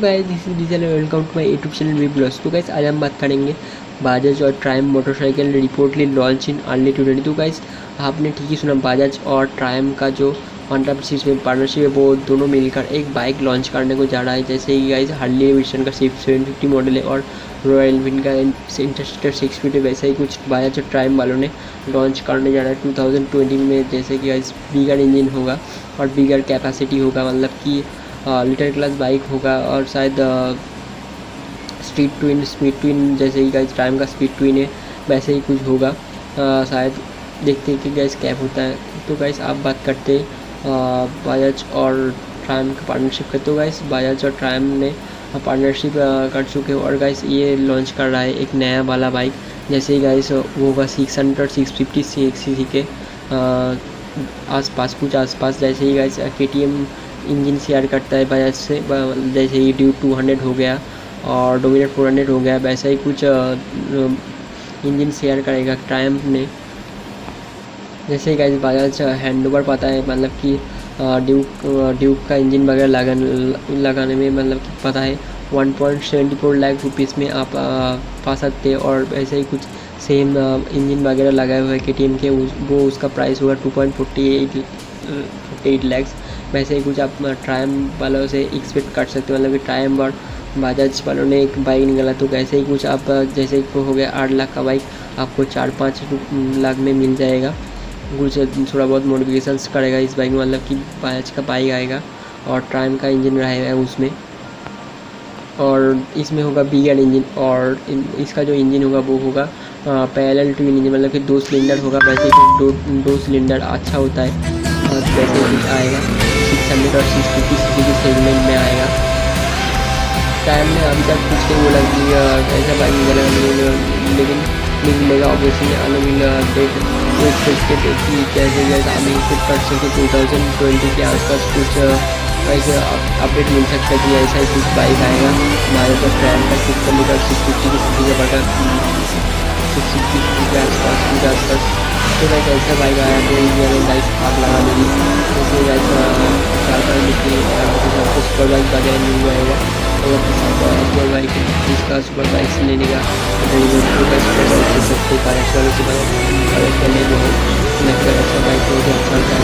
Guys, this is Diesel, welcome to my YouTube channel V blogs. तो guys आज हम बात करेंगे बाजाज और Triumph motorcycle reportedly launch in early 2020। तो गाइस आपने ठीक ही सुना, बाजाज और ट्रायम्फ का जो पार्टनरशिप है वो दोनों मिलकर एक बाइक लॉन्च करने को जा रहा है। जैसे कि गाइस हार्ली डेविडसन का 750 मॉडल है और रॉयल एनफील्ड का इंटरसेप्टर 650 है। वैसा ही कुछ बाजाज और ट्रायम्फ वालों ने लॉन्च करने जा रहा है 2020 में। जैसे कि गाइस बिगर इंजन होगा और बिगर कैपेसिटी होगा, मतलब कि लिटर क्लास बाइक होगा और शायद स्पीड ट्विन जैसे कि गाइस ट्रायम्फ का स्पीड ट्विन है वैसे ही कुछ होगा। शायद देखते हैं कि गाइस क्या होता है। तो गाइस आप बात करते बाजाज और ट्रायम्फ का पार्टनरशिप करते हो। गाइस बाजाज और ट्रायम्फ ने पार्टनरशिप कर चुके हो और गाइस ये लॉन्च कर रहा है एक नया वाला बाइक। जैसे ही गाइस वो होगा 650 सीसी के आसपास। जैसे ही गाइस KTM इंजन शेयर करता है बाजाज से, जैसे ही ड्यूक 200 हो गया और डोमिनेट 400 हो गया, वैसा ही कुछ इंजन शेयर करेगा ट्रायम्फ ने। जैसे ही गाइस बाजाज हैंड ओवर पाता है, मतलब कि ड्यूक का इंजन वगैरह लगाने में, मतलब कि पता है 1.74 लाख रुपीज़ में आप पा सकते हैं। और वैसे ही कुछ सेम इंजन वगैरह लगाए हुए KTM के, वो उसका प्राइस होगा 2.48 लैक्स। वैसे ही कुछ आप ट्रायम्फ वालों से एक्सपेक्ट कर सकते हो, मतलब कि ट्रायम्फ और बाजाज वालों ने एक बाइक निकाला तो वैसे ही कुछ आप, जैसे कि हो गया 8 लाख का बाइक आपको 4-5 लाख में मिल जाएगा। कुछ थोड़ा बहुत मॉडिफिकेशंस करेगा इस बाइक में, मतलब कि बाजाज का बाइक आएगा और ट्रायम्फ का इंजन रहेगा उसमें, और इसमें होगा बिगर इंजन। और इसका जो इंजन होगा वो होगा पैरेलल ट्विन इंजन, मतलब कि 2 सिलेंडर होगा। वैसे कि दो सिलेंडर अच्छा होता है। वैसे कुछ आएगा 600 और 650 सीसी के सेगमेंट में आएगा। टाइम में अभी तक कुछ नहीं बोला कि ऐसा बाइक निकलेगा, लेकिन मिलेगा ऑब्वियसली। अलग वेट करके देखिए कैसे हम एक्सपेक्ट कर सकते 2020 के आसपास कुछ बाइक अपडेट मिल सकता है कि ऐसा ही कुछ बाइक आएगा हमारे पास। ट्रायम्फ का 600 और 650 की सीसी का बटा 660 के आसपास। तो गाइस ऐसा बाइक आया तो इंडिया बाइक आप लगा दीजिए। जैसे गाइस 4-5 लिखी आपको सुपर बाइक वगैरह मिल जाएगा। और सुपर बाइक इसका सुपर बाइक से लेने का सुपर बाइक से सकते पायलट वालों से कलेक्ट करने जो है लगकर अच्छा बाइक हो तो अच्छा होता है।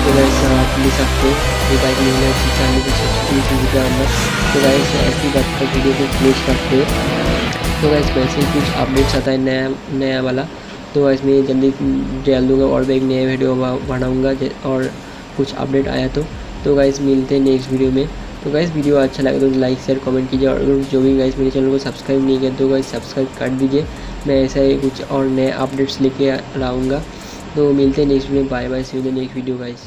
तो गाइस आप ले सकते हो ये बाइक मिलना 640 के अंदर। तो गाइस ऐसी बात का वीडियो को क्लोज करते हैं। तो गाइस वैसे ही कुछ अपडेट्स आता है नया वाला, तो इसमें जल्दी डाल दूँगा और भी एक नया वीडियो बनाऊँगा और कुछ अपडेट आया तो गाइस मिलते हैं नेक्स्ट वीडियो में। तो गाइस वीडियो अच्छा लगे तो लाइक शेयर कमेंट कीजिए, और जो भी गाइस मेरे चैनल को सब्सक्राइब नहीं किया तो गाइस सब्सक्राइब कर दीजिए। मैं ऐसा ही कुछ और नए अपडेट्स लेके आऊँगा। तो मिलते हैं नेक्स्ट वीडियो में। Bye bye, see you in the next video guys.